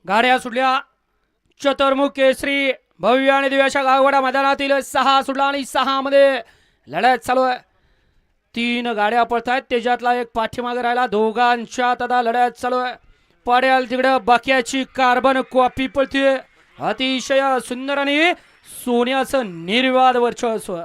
गाड्या सुटल्या चतुर्मुख केसरी भव्य आणि दिव्याच्या गाववाडा मैदानातील 6 सुटला आणि 6 मध्ये लढत चालू आहे। 3 गाड्या पळतायत त्याच्यातला एक पाठीमागे राहिला दोघांच्यात आता लढत चालू आहे। पडेल तिकडे बाक्याची कार्बन कॉपी पळते अतिशय सुंदर आणि सोन्याचं निर्वाद वर्चस्व।